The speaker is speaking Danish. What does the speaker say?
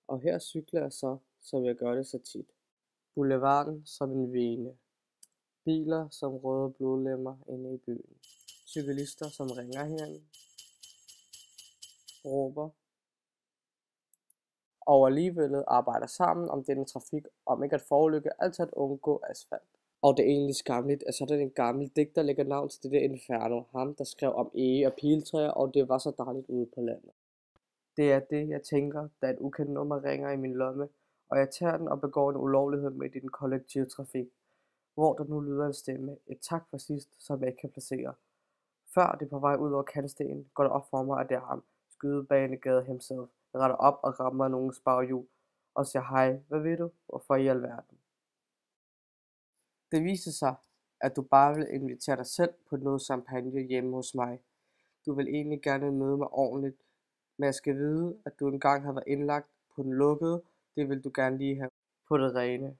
Og her cykler jeg så, som jeg gør det så tit. Boulevarden som en vene. Biler som røde blodlemmer inde i byen. Cyklister som ringer hinanden. Råber. Og alligevel arbejder sammen om denne trafik, om ikke at forulykke, altså at undgå asfalt. Og det er egentlig skamligt, at sådan en gammel digter lægger navn til det inferno, ham der skrev om ege og piltræer, og det var så dejligt ude på landet. Det er det, jeg tænker, da et ukendt nummer ringer i min lomme, og jeg tager den og begår en ulovlighed midt i den kollektive trafik, hvor der nu lyder en stemme, et tak for sidst, som jeg ikke kan placere. Før det er på vej ud over kantstenen, går det op for mig, at det er ham, Skydebanegade himself. Jeg retter op og rammer nogens baghjul og siger hej, hvad ved du, hvorfor i alverden? Det viser sig, at du bare vil invitere dig selv på noget champagne hjemme hos mig. Du vil egentlig gerne møde mig ordentligt, men jeg skal vide, at du engang har været indlagt på den lukkede, det vil du gerne lige have på det rene.